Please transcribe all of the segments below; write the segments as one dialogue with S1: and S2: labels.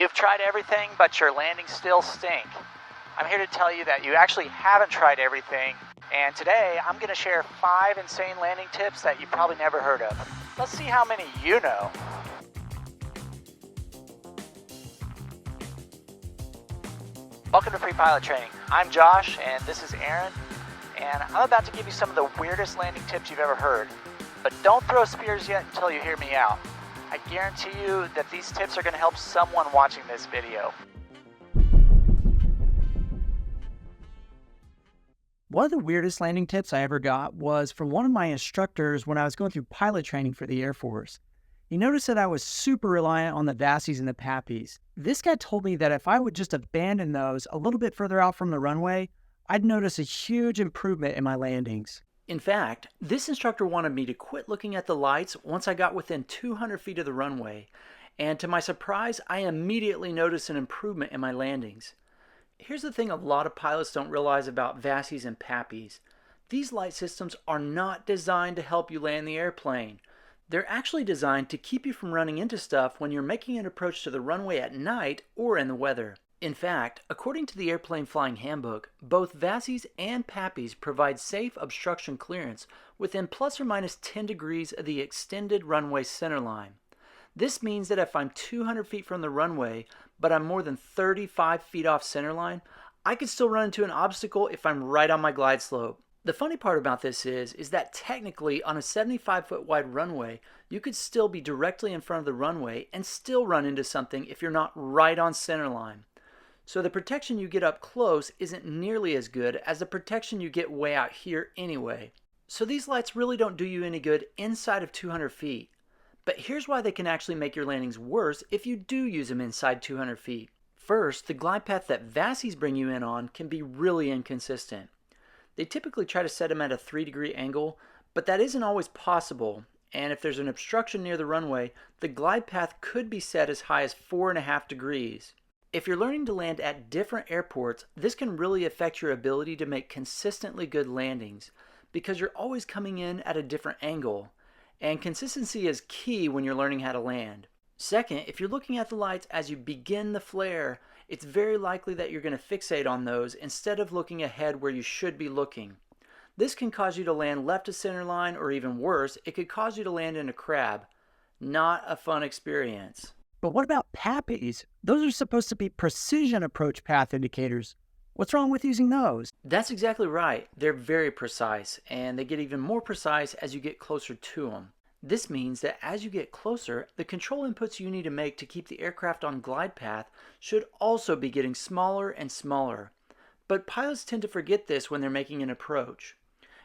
S1: You've tried everything, but your landings still stink. I'm here to tell you that you actually haven't tried everything, and today I'm going to share 5 insane landing tips that you probably never heard of. Let's see how many you know. Welcome to Free Pilot Training. I'm Josh, and this is Aaron, and I'm about to give you some of the weirdest landing tips you've ever heard. But don't throw spears yet until you hear me out. I guarantee you that these tips are going to help someone watching this video.
S2: One of the weirdest landing tips I ever got was from one of my instructors when I was going through pilot training for the Air Force. He noticed that I was super reliant on the VASIs and the PAPIs. This guy told me that if I would just abandon those a little bit further out from the runway, I'd notice a huge improvement in my landings. In fact, this instructor wanted me to quit looking at the lights once I got within 200 feet of the runway, and to my surprise, I immediately noticed an improvement in my landings. Here's the thing a lot of pilots don't realize about VASIs and PAPIs. These light systems are not designed to help you land the airplane. They're actually designed to keep you from running into stuff when you're making an approach to the runway at night or in the weather. In fact, according to the Airplane Flying Handbook, both VASIs and PAPIs provide safe obstruction clearance within plus or minus 10 degrees of the extended runway centerline. This means that if I'm 200 feet from the runway, but I'm more than 35 feet off centerline, I could still run into an obstacle if I'm right on my glide slope. The funny part about this is that technically on a 75-foot wide runway, you could still be directly in front of the runway and still run into something if you're not right on centerline. So the protection you get up close isn't nearly as good as the protection you get way out here anyway. So these lights really don't do you any good inside of 200 feet. But here's why they can actually make your landings worse if you do use them inside 200 feet. First, the glide path that VASIs bring you in on can be really inconsistent. They typically try to set them at a 3-degree angle, but that isn't always possible. And if there's an obstruction near the runway, the glide path could be set as high as 4.5 degrees. If you're learning to land at different airports, this can really affect your ability to make consistently good landings because you're always coming in at a different angle. And consistency is key when you're learning how to land. Second, if you're looking at the lights as you begin the flare, it's very likely that you're going to fixate on those instead of looking ahead where you should be looking. This can cause you to land left of center line, or even worse, it could cause you to land in a crab. Not a fun experience. But what about PAPIs? Those are supposed to be precision approach path indicators. What's wrong with using those? That's exactly right. They're very precise, and they get even more precise as you get closer to them. This means that as you get closer, the control inputs you need to make to keep the aircraft on glide path should also be getting smaller and smaller. But pilots tend to forget this when they're making an approach.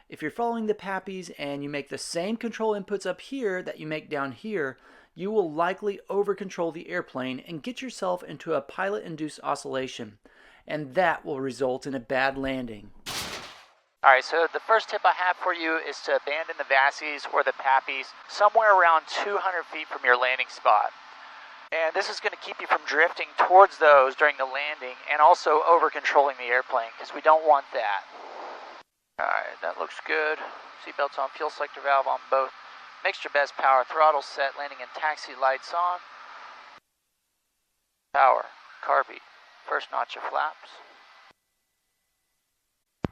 S2: If you're following the PAPIs and you make the same control inputs up here that you make down here, you will likely over-control the airplane and get yourself into a pilot-induced oscillation, and that will result in a bad landing.
S1: Alright, so the first tip I have for you is to abandon the VASIs or the PAPIs somewhere around 200 feet from your landing spot. And this is going to keep you from drifting towards those during the landing and also over-controlling the airplane, because we don't want that. Alright, that looks good. Seatbelts on, fuel selector valve on both. Mixture best power, throttle set, landing and taxi lights on. Power, carby, first notch of flaps.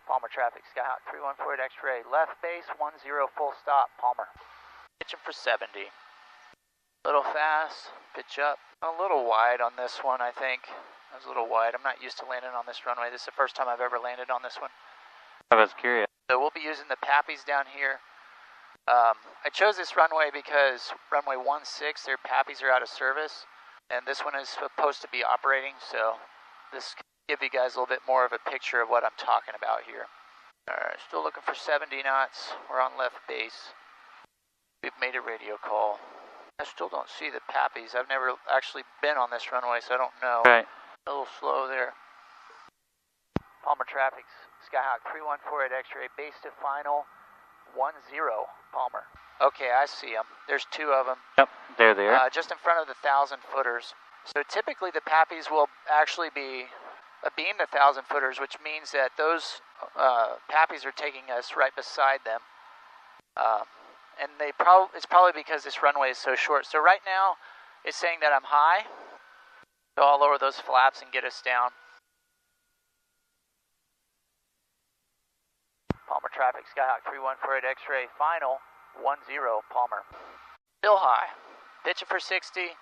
S1: Palmer traffic, Skyhawk 314 at X-ray, left base 10 full stop, Palmer. Pitching for 70. A little fast, pitch up. A little wide on this one, I think. I was a little wide. I'm not used to landing on this runway. This is the first time I've ever landed on this one.
S3: I was curious.
S1: So we'll be using the PAPIs down here. I chose this runway because runway 16, their PAPIs are out of service, and this one is supposed to be operating, so this can give you guys a little bit more of a picture of what I'm talking about here. Alright, still looking for 70 knots. We're on left base. We've made a radio call. I still don't see the PAPIs. I've never actually been on this runway, so I don't know.
S3: Right.
S1: A little slow there. Palmer traffic, Skyhawk 314 at X-ray, base to final 10, Palmer. Okay, I see them. There's 2 of them.
S3: Yep, they're there.
S1: Just in front of the 1,000 footers. So typically the PAPIs will actually be beam the 1,000 footers, which means that those PAPIs are taking us right beside them. And it's probably because this runway is so short. So right now it's saying that I'm high. So I'll lower those flaps and get us down. Palmer traffic, Skyhawk 3148 X-ray, final 10 Palmer. Still high, pitching for 60,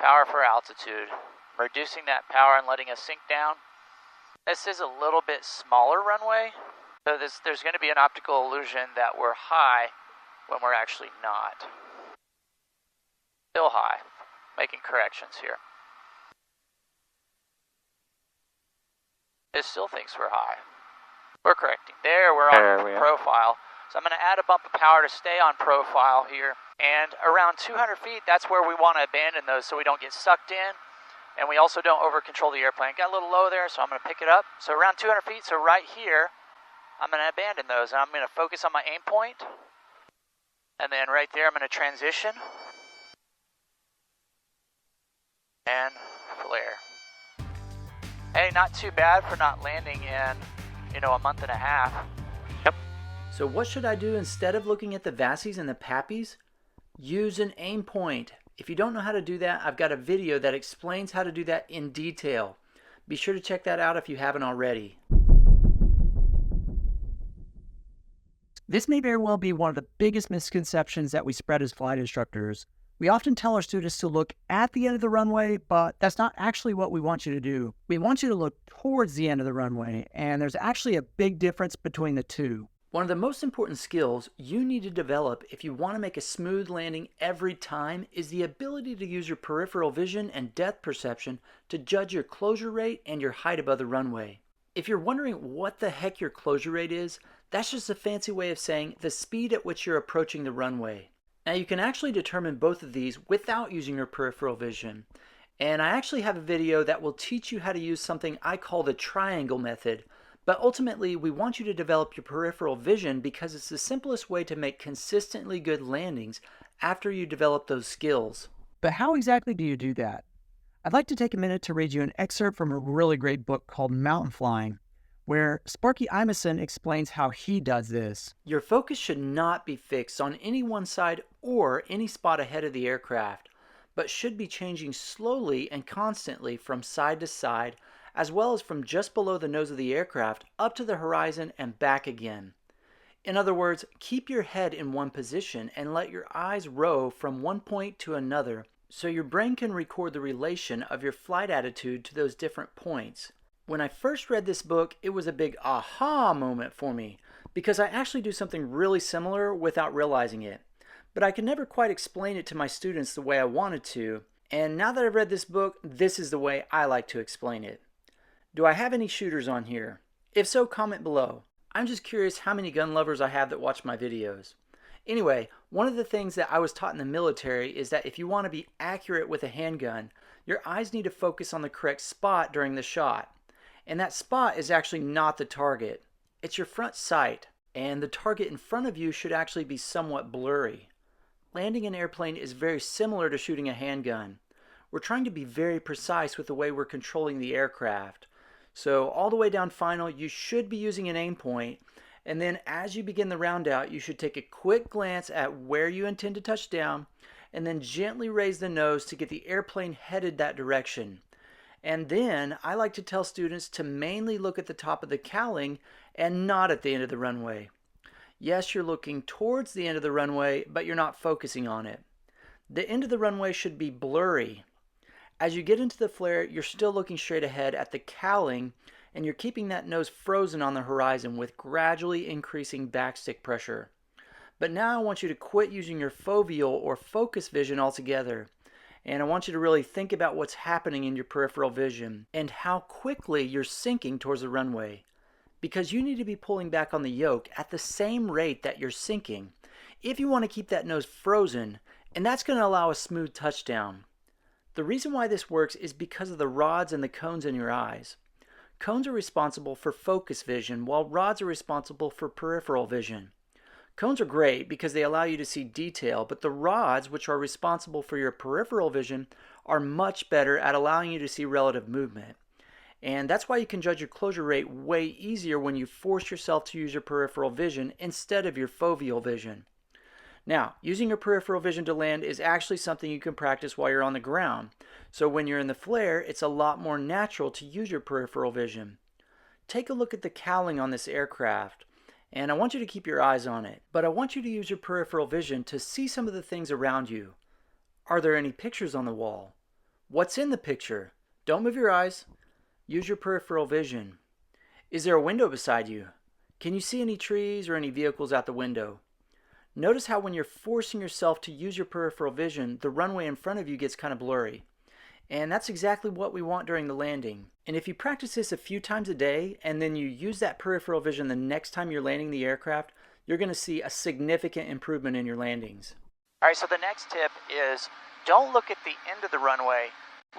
S1: power for altitude. Reducing that power and letting us sink down. This is a little bit smaller runway, so there's going to be an optical illusion that we're high when we're actually not. Still high, making corrections here. It still thinks we're high. We're correcting. There, we're on profile. So I'm going to add a bump of power to stay on profile here. And around 200 feet, that's where we want to abandon those so we don't get sucked in. And we also don't over-control the airplane. Got a little low there, so I'm going to pick it up. So around 200 feet, so right here, I'm going to abandon those. And I'm going to focus on my aim point. And then right there, I'm going to transition. And flare. Hey, not too bad for not landing in, a month and a half.
S3: Yep.
S2: So what should I do instead of looking at the VASIs and the PAPIs? Use an aim point. If you don't know how to do that, I've got a video that explains how to do that in detail. Be sure to check that out if you haven't already. This may very well be one of the biggest misconceptions that we spread as flight instructors. We often tell our students to look at the end of the runway, but that's not actually what we want you to do. We want you to look towards the end of the runway, and there's actually a big difference between the two. One of the most important skills you need to develop if you want to make a smooth landing every time is the ability to use your peripheral vision and depth perception to judge your closure rate and your height above the runway. If you're wondering what the heck your closure rate is, that's just a fancy way of saying the speed at which you're approaching the runway. Now you can actually determine both of these without using your peripheral vision. And I actually have a video that will teach you how to use something I call the triangle method. But ultimately, we want you to develop your peripheral vision because it's the simplest way to make consistently good landings after you develop those skills. But how exactly do you do that? I'd like to take a minute to read you an excerpt from a really great book called Mountain Flying, where Sparky explains how he does this. Your focus should not be fixed on any one side or any spot ahead of the aircraft, but should be changing slowly and constantly from side to side, as well as from just below the nose of the aircraft up to the horizon and back again. In other words, keep your head in one position and let your eyes row from one point to another so your brain can record the relation of your flight attitude to those different points. When I first read this book, it was a big aha moment for me because I actually do something really similar without realizing it. But I could never quite explain it to my students the way I wanted to, and now that I've read this book, this is the way I like to explain it. Do I have any shooters on here? If so, comment below. I'm just curious how many gun lovers I have that watch my videos. Anyway, one of the things that I was taught in the military is that if you want to be accurate with a handgun, your eyes need to focus on the correct spot during the shot. And that spot is actually not the target. It's your front sight, and the target in front of you should actually be somewhat blurry. Landing an airplane is very similar to shooting a handgun. We're trying to be very precise with the way we're controlling the aircraft. So all the way down final, you should be using an aim point, and then as you begin the round out, you should take a quick glance at where you intend to touch down, and then gently raise the nose to get the airplane headed that direction. And then I like to tell students to mainly look at the top of the cowling and not at the end of the runway. Yes, you're looking towards the end of the runway, but you're not focusing on it. The end of the runway should be blurry. As you get into the flare, you're still looking straight ahead at the cowling, and you're keeping that nose frozen on the horizon with gradually increasing backstick pressure. But now I want you to quit using your foveal or focus vision altogether. And I want you to really think about what's happening in your peripheral vision and how quickly you're sinking towards the runway. Because you need to be pulling back on the yoke at the same rate that you're sinking if you want to keep that nose frozen, and that's going to allow a smooth touchdown. The reason why this works is because of the rods and the cones in your eyes. Cones are responsible for focus vision, while rods are responsible for peripheral vision. Cones are great because they allow you to see detail, but the rods, which are responsible for your peripheral vision, are much better at allowing you to see relative movement. And that's why you can judge your closure rate way easier when you force yourself to use your peripheral vision instead of your foveal vision. Now, using your peripheral vision to land is actually something you can practice while you're on the ground. So when you're in the flare, it's a lot more natural to use your peripheral vision. Take a look at the cowling on this aircraft, and I want you to keep your eyes on it. But I want you to use your peripheral vision to see some of the things around you. Are there any pictures on the wall? What's in the picture? Don't move your eyes. Use your peripheral vision. Is there a window beside you? Can you see any trees or any vehicles out the window? Notice how when you're forcing yourself to use your peripheral vision, the runway in front of you gets kind of blurry. And that's exactly what we want during the landing. And if you practice this a few times a day, and then you use that peripheral vision the next time you're landing the aircraft, you're going to see a significant improvement in your landings.
S1: All right, so the next tip is don't look at the end of the runway,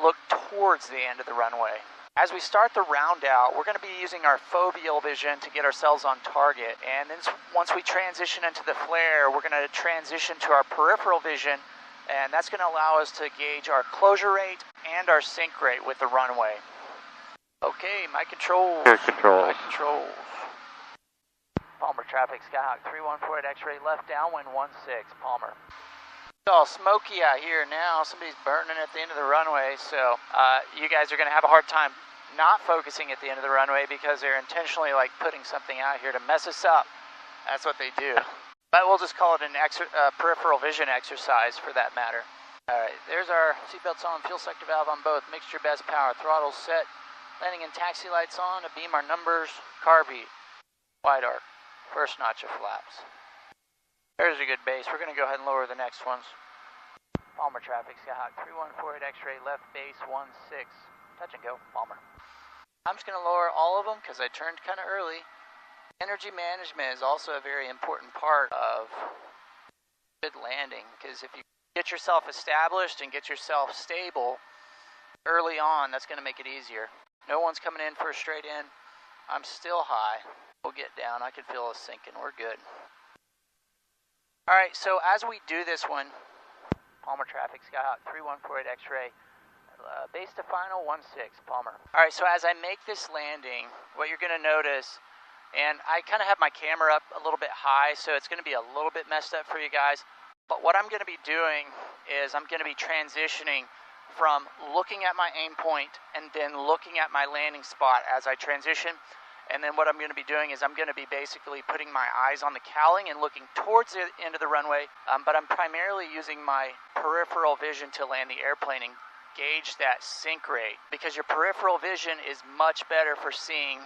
S1: look towards the end of the runway. As we start the round out, we're going to be using our foveal vision to get ourselves on target. And then once we transition into the flare, we're going to transition to our peripheral vision, and that's going to allow us to gauge our closure rate and our sink rate with the runway. Okay, my controls.
S3: Your controls.
S1: My controls. Palmer traffic, Skyhawk 314 at X-ray left downwind 16, Palmer. It's all smoky out here now. Somebody's burning at the end of the runway, so you guys are going to have a hard time not focusing at the end of the runway because they're intentionally like putting something out here to mess us up. That's what they do. But we'll just call it an peripheral vision exercise for that matter. All right, there's our seatbelts on, fuel selector valve on both, mixture best power, throttle set, landing and taxi lights on, to beam our numbers, car beat, wide arc, first notch of flaps. There's a good base. We're going to go ahead and lower the next ones. Palmer traffic, Skyhawk 314 at X-ray left base 16. Touch and go, Palmer. I'm just going to lower all of them because I turned kind of early. Energy management is also a very important part of good landing because if you get yourself established and get yourself stable early on, that's going to make it easier. No one's coming in for a straight in. I'm still high. We'll get down. I can feel us sinking. We're good. All right, so as we do this one, Palmer traffic, Skyhawk 314 at X-ray, base to final 16, Palmer. All right, so as I make this landing, what you're going to notice, and I kind of have my camera up a little bit high, so it's going to be a little bit messed up for you guys, but what I'm going to be doing is I'm going to be transitioning from looking at my aim point and then looking at my landing spot as I transition. And then what I'm going to be doing is I'm going to be basically putting my eyes on the cowling and looking towards the end of the runway, but I'm primarily using my peripheral vision to land the airplane and gauge that sink rate, because your peripheral vision is much better for seeing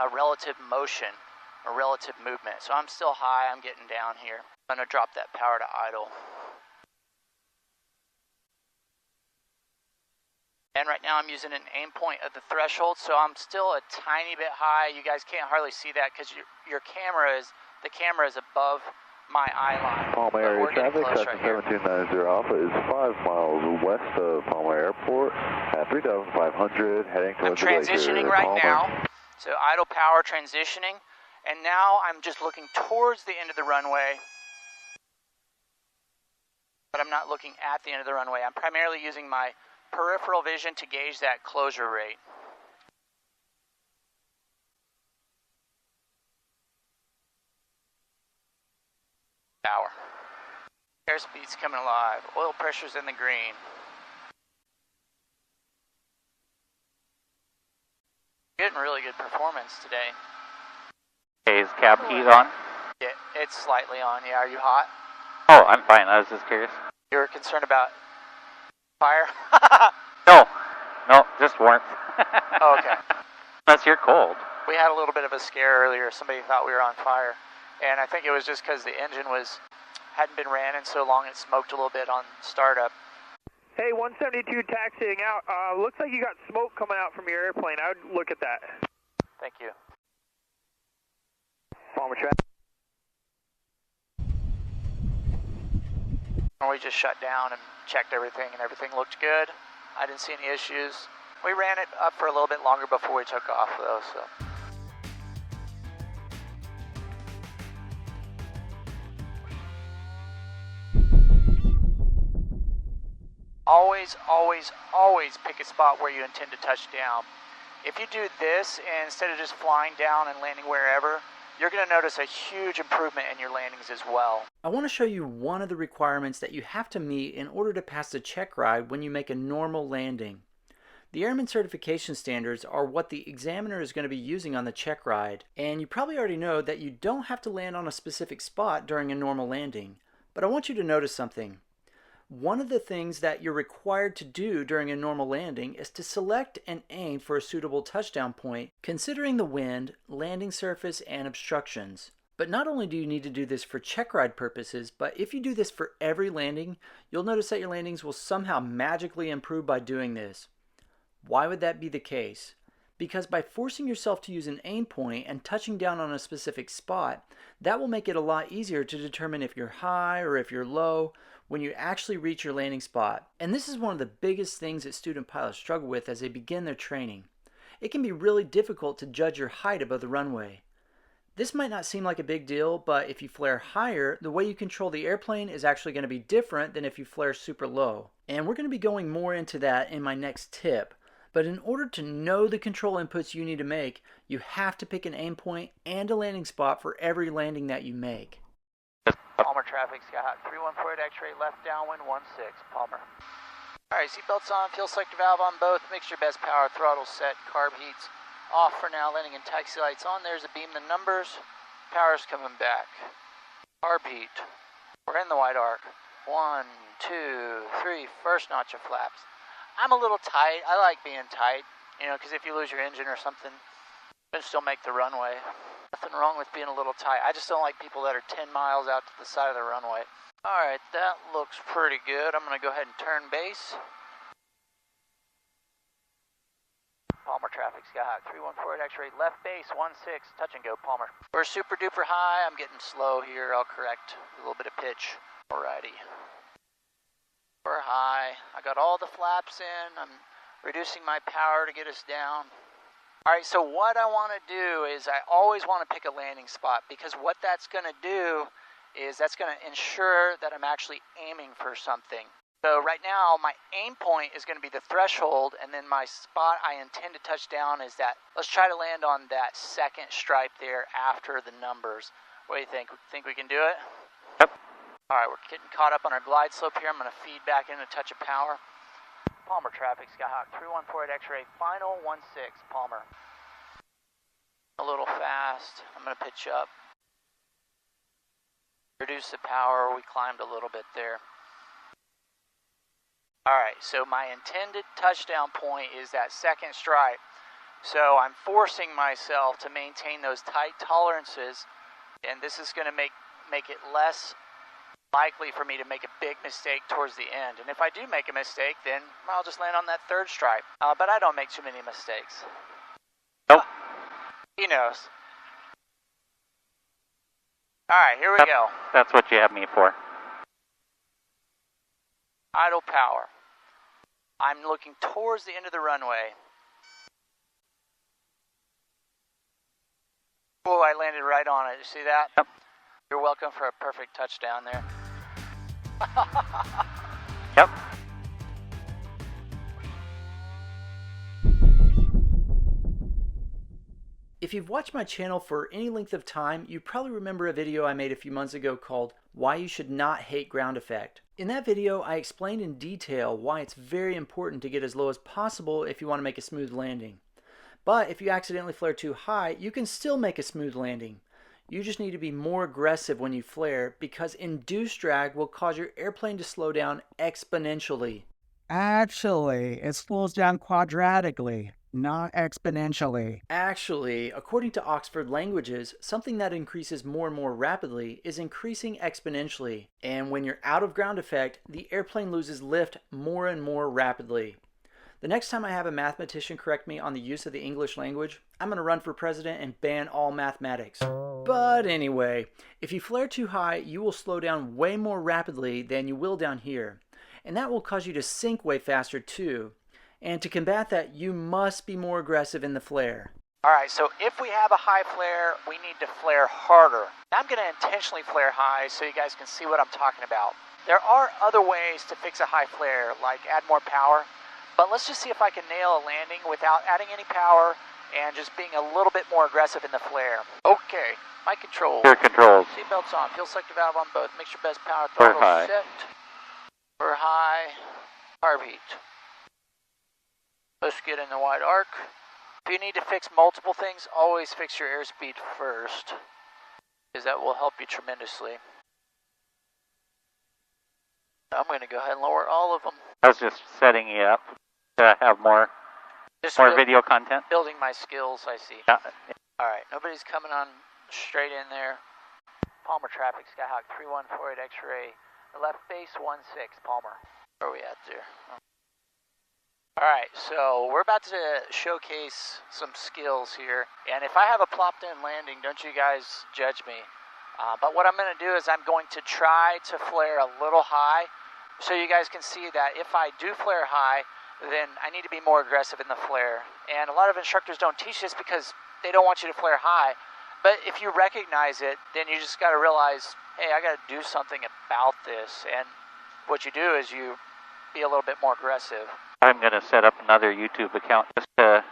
S1: relative motion or relative movement. So I'm still high, I'm getting down here. I'm going to drop that power to idle. And right now I'm using an aim point of the threshold, so I'm still a tiny bit high. You guys can't hardly see that because the camera is above my eye line.
S4: Palmer area traffic, Cessna 1790 Alpha is 5 miles west of Palmer Airport at 3,500, heading towards the glacier.
S1: I'm transitioning right now, so idle power transitioning, and now I'm just looking towards the end of the runway, but I'm not looking at the end of the runway. I'm primarily using my peripheral vision to gauge that closure rate. Power. Airspeed's coming alive. Oil pressure's in the green. Getting really good performance today.
S3: Okay, is cap heat on?
S1: Yeah, it's slightly on. Yeah, are you hot?
S3: Oh, I'm fine. I was just curious.
S1: You're concerned about fire?
S3: No, just warmth.
S1: Oh, okay.
S3: Unless you're cold.
S1: We had a little bit of a scare earlier. Somebody thought we were on fire. And I think it was just because the engine hadn't been ran in so long, it smoked a little bit on startup.
S5: Hey, 172 taxiing out. Looks like you got smoke coming out from your airplane. I would look at that.
S1: Thank you.
S5: Palmer traffic.
S1: We just shut down and checked everything, and everything looked good. I didn't see any issues. We ran it up for a little bit longer before we took off, though, so. Always, always, always pick a spot where you intend to touch down. If you do this, and instead of just flying down and landing wherever, you're going to notice a huge improvement in your landings as well.
S2: I want to show you one of the requirements that you have to meet in order to pass the check ride when you make a normal landing. The Airman Certification Standards are what the examiner is going to be using on the check ride, and you probably already know that you don't have to land on a specific spot during a normal landing. But I want you to notice something. One of the things that you're required to do during a normal landing is to select and aim for a suitable touchdown point, considering the wind, landing surface, and obstructions. But not only do you need to do this for check ride purposes, but if you do this for every landing, you'll notice that your landings will somehow magically improve by doing this. Why would that be the case? Because by forcing yourself to use an aim point and touching down on a specific spot, that will make it a lot easier to determine if you're high or if you're low when you actually reach your landing spot. And this is one of the biggest things that student pilots struggle with as they begin their training. It can be really difficult to judge your height above the runway. This might not seem like a big deal, but if you flare higher, the way you control the airplane is actually going to be different than if you flare super low. And we're going to be going more into that in my next tip. But in order to know the control inputs you need to make, you have to pick an aim point and a landing spot for every landing that you make.
S1: Palmer traffic, Sky Hawk 314 at X-ray, left downwind 16, Palmer. Alright, seatbelts on, fuel selector valve on both, mixture best power, throttle set, carb heats off for now, landing and taxi lights on. There's a beam the numbers, power's coming back. Carb heat, we're in the wide arc. 1, 2, 3, first notch of flaps. I'm a little tight. I like being tight, you know, because if you lose your engine or something, you can still make the runway. Nothing wrong with being a little tight. I just don't like people that are 10 miles out to the side of the runway. All right, that looks pretty good. I'm going to go ahead and turn base. Palmer traffic, Sky Hawk 314 X-ray, left base 16, touch and go, Palmer. We're super duper high. I'm getting slow here. I'll correct a little bit of pitch. Alrighty. We're high. I got all the flaps in. I'm reducing my power to get us down. Alright, so what I want to do is I always want to pick a landing spot, because what that's going to do is that's going to ensure that I'm actually aiming for something. So right now my aim point is going to be the threshold, and then my spot I intend to touch down is that. Let's try to land on that second stripe there after the numbers. What do you think? Think we can do it?
S3: Yep.
S1: Alright, we're getting caught up on our glide slope here. I'm going to feed back in a touch of power. Palmer traffic, Sky Hawk 314 X-ray, final 16, Palmer. A little fast. I'm going to pitch up. Reduce the power. We climbed a little bit there. Alright, so my intended touchdown point is that second stripe. So I'm forcing myself to maintain those tight tolerances, and this is going to make it less likely for me to make a big mistake towards the end. And if I do make a mistake, then I'll just land on that third stripe. But I don't make too many mistakes.
S3: Nope.
S1: He knows. Alright, here we go.
S3: That's what you have me for.
S1: Idle power. I'm looking towards the end of the runway. Oh, I landed right on it. You see that?
S3: Yep.
S1: You're welcome for a perfect touchdown there.
S3: Yep.
S2: If you've watched my channel for any length of time, you probably remember a video I made a few months ago called Why You Should Not Hate Ground Effect. In that video, I explained in detail why it's very important to get as low as possible if you want to make a smooth landing. But if you accidentally flare too high, you can still make a smooth landing. You just need to be more aggressive when you flare, because induced drag will cause your airplane to slow down exponentially.
S6: Actually, it slows down quadratically, not exponentially.
S2: Actually, according to Oxford Languages, something that increases more and more rapidly is increasing exponentially. And when you're out of ground effect, the airplane loses lift more and more rapidly. The next time I have a mathematician correct me on the use of the English language, I'm going to run for president and ban all mathematics. But anyway, if you flare too high, you will slow down way more rapidly than you will down here. And that will cause you to sink way faster too. And to combat that, you must be more aggressive in the flare.
S1: Alright, so if we have a high flare, we need to flare harder. I'm going to intentionally flare high so you guys can see what I'm talking about. There are other ways to fix a high flare, like add more power. But let's just see if I can nail a landing without adding any power and just being a little bit more aggressive in the flare. Okay, Mic controls.
S3: Gear controls.
S1: Seatbelts on. Fuel selector valve on both. Make sure best power
S3: For
S1: throttle
S3: high.
S1: set. For high. Carb heat. Let's get in the wide arc. If you need to fix multiple things, always fix your airspeed first, because that will help you tremendously. I'm going to go ahead and lower all of them.
S3: I was just setting you up to have more video content.
S1: Building my skills, I see.
S3: Yeah.
S1: Alright, nobody's coming on straight in there. Palmer traffic, Skyhawk 3148 X-ray. Left base 16, Palmer. Where are we at there? Alright, so we're about to showcase some skills here. And if I have a plopped in landing, don't you guys judge me. But what I'm going to do is I'm going to try to flare a little high, so you guys can see that if I do flare high, then I need to be more aggressive in the flare. And a lot of instructors don't teach this because they don't want you to flare high. But if you recognize it, then you just got to realize, hey, I got to do something about this. And what you do is you be a little bit more aggressive.
S3: I'm going to set up another YouTube account just to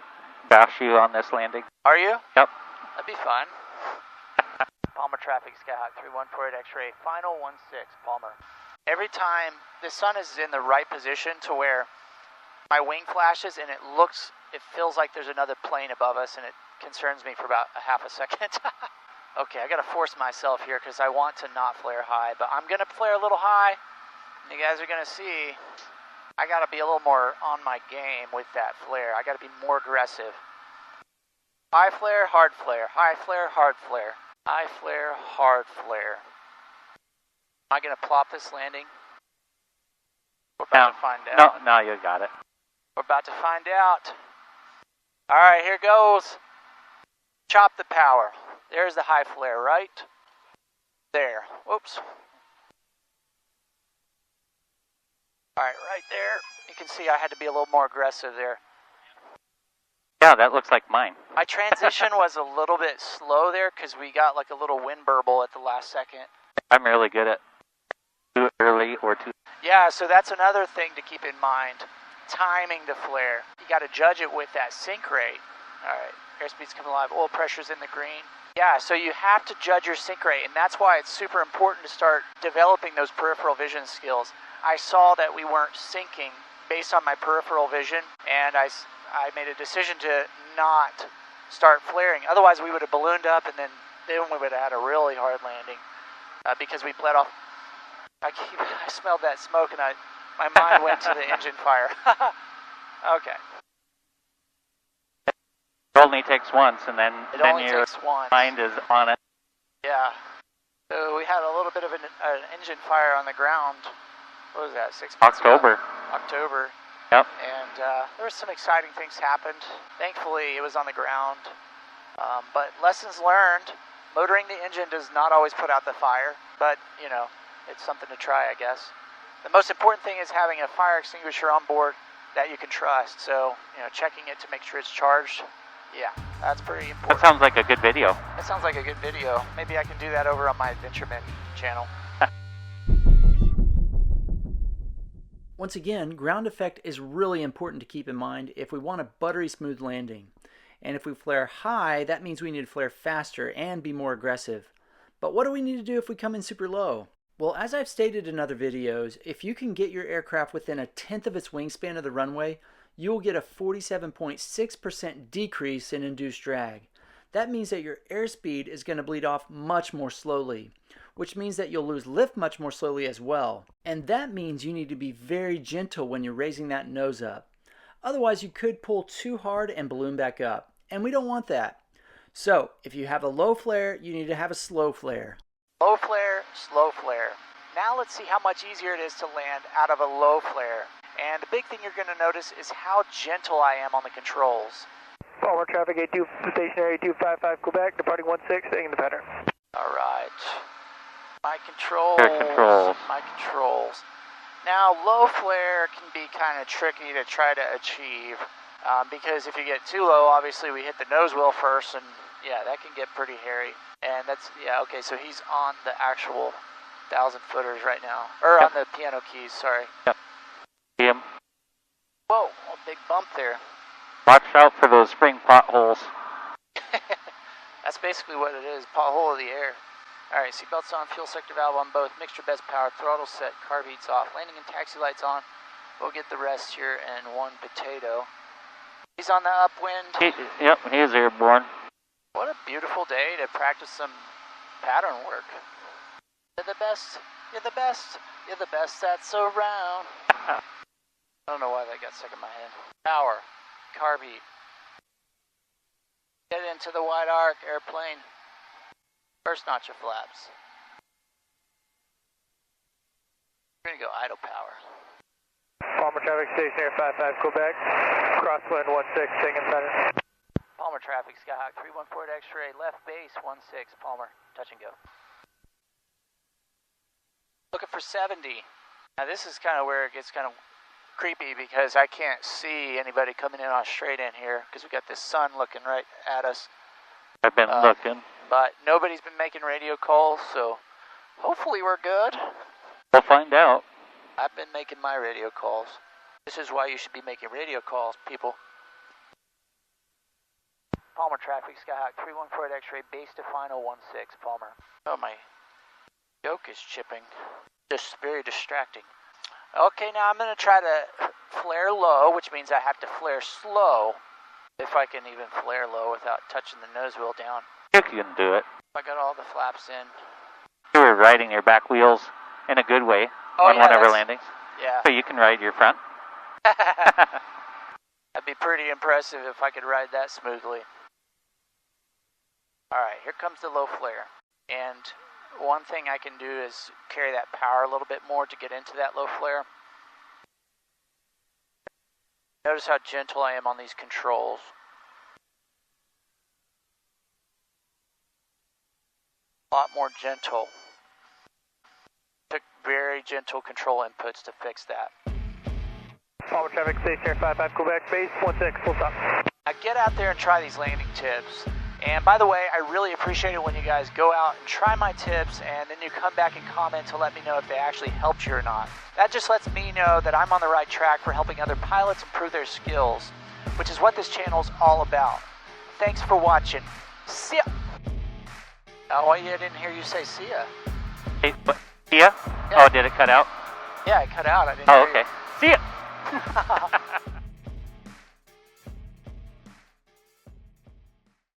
S3: bash you on this landing.
S1: Are you?
S3: Yep.
S1: That'd be fun. Palmer traffic, Skyhawk 3148 X-ray, final 16, Palmer. Every time the sun is in the right position to where my wing flashes and it feels like there's another plane above us, and it concerns me for about a half a second. Okay, I gotta force myself here because I want to not flare high, but I'm gonna flare a little high. And you guys are gonna see I gotta be a little more on my game with that flare. I gotta be more aggressive. High flare, hard flare. High flare, hard flare. High flare, hard flare. Am I going to plop this landing? We're about to find out.
S3: No, you got it.
S1: We're about to find out. Alright, here goes. Chop the power. There's the high flare, right? There. Whoops. Alright, right there. You can see I had to be a little more aggressive there.
S3: Yeah, that looks like mine.
S1: My transition was a little bit slow there because we got like a little wind burble at the last second.
S3: I'm really good at too early or too...
S1: Yeah, so that's another thing to keep in mind. Timing the flare. You got to judge it with that sink rate. Alright, airspeed's coming alive. Oil pressure's in the green. Yeah, so you have to judge your sink rate, and that's why it's super important to start developing those peripheral vision skills. I saw that we weren't sinking based on my peripheral vision, and I made a decision to not start flaring. Otherwise, we would have ballooned up, and then we would have had a really hard landing because we bled off. I smelled that smoke, and my mind went to the engine fire. Okay.
S3: It only takes once, and then your
S1: takes once.
S3: mind is on it.
S1: Yeah. So we had a little bit of an engine fire on the ground. What was that, 6 months
S3: October.
S1: ago? October.
S3: Yep.
S1: And there were some exciting things happened. Thankfully, it was on the ground. But lessons learned. Motoring the engine does not always put out the fire, but, you know, it's something to try, I guess. The most important thing is having a fire extinguisher on board that you can trust. So, you know, checking it to make sure it's charged. Yeah, that's pretty important.
S3: That sounds like a good video.
S1: That sounds like a good video. Maybe I can do that over on my Adventureman channel.
S2: Once again, ground effect is really important to keep in mind if we want a buttery smooth landing. And if we flare high, that means we need to flare faster and be more aggressive. But what do we need to do if we come in super low? Well, as I've stated in other videos, if you can get your aircraft within 1/10 of its wingspan of the runway, you will get a 47.6% decrease in induced drag. That means that your airspeed is going to bleed off much more slowly, which means that you'll lose lift much more slowly as well. And that means you need to be very gentle when you're raising that nose up. Otherwise, you could pull too hard and balloon back up, and we don't want that. So, if you have a low flare, you need to have a slow flare.
S1: Low flare, slow flare. Now let's see how much easier it is to land out of a low flare. And the big thing you're going to notice is how gentle I am on the controls.
S5: Palmer traffic 82, stationary 255 Quebec, departing 16, staying in the pattern.
S1: Alright. My controls.
S3: Air controls.
S1: My controls. Now, low flare can be kind of tricky to try to achieve because if you get too low, obviously we hit the nose wheel first, and yeah, that can get pretty hairy. And that's, yeah, okay, so he's on the actual 1,000-footers right now. Or on the piano keys, sorry.
S3: Yep. See him?
S1: Whoa, a big bump there.
S3: Watch out for those spring potholes.
S1: That's basically what it is, pothole of the air. Alright, seatbelts on, fuel sector valve on both, mixture best power, throttle set, carb heats off, landing and taxi lights on. We'll get the rest here in one potato. He's on the upwind.
S3: Yep, he is airborne.
S1: What a beautiful day to practice some pattern work. You're the best, you're the best, you're the best that's around. I don't know why that got stuck in my head. Power, carb heat. Get into the wide arc, airplane. First notch of flaps. We're gonna go idle power.
S5: Palmer traffic station here, 55 Quebec. Crosswind 16, taking center.
S1: Palmer traffic, Skyhawk 314 X-ray, left base 16, Palmer, touch and go. Looking for 70. Now this is kind of where it gets kind of creepy because I can't see anybody coming in on straight in here because we got this sun looking right at us.
S3: I've been looking.
S1: But nobody's been making radio calls, so hopefully we're good.
S3: We'll find out.
S1: I've been making my radio calls. This is why you should be making radio calls, people. Palmer traffic, Skyhawk 314 X-ray, base to final 16, Palmer. Oh, my yoke is chipping. Just very distracting. Okay, now I'm going to try to flare low, which means I have to flare slow, if I can even flare low without touching the nose wheel down.
S3: You can do it.
S1: I got all the flaps in.
S3: You were riding your back wheels in a good way on one of our landings.
S1: Yeah.
S3: So you can ride your front.
S1: That'd be pretty impressive if I could ride that smoothly. Alright, here comes the low flare. And one thing I can do is carry that power a little bit more to get into that low flare. Notice how gentle I am on these controls. A lot more gentle. Took very gentle control inputs to fix that.
S5: Palmer traffic station here, 55 Quebec, base 16, full stop.
S1: Now get out there and try these landing tips. And by the way, I really appreciate it when you guys go out and try my tips and then you come back and comment to let me know if they actually helped you or not. That just lets me know that I'm on the right track for helping other pilots improve their skills, which is what this channel is all about. Thanks for watching. See ya! Oh, I didn't hear you say see ya.
S3: Hey, what? See ya? Yeah. Oh, did it cut out?
S1: Yeah, it cut out. I didn't
S3: hear
S1: okay.
S3: You. See ya!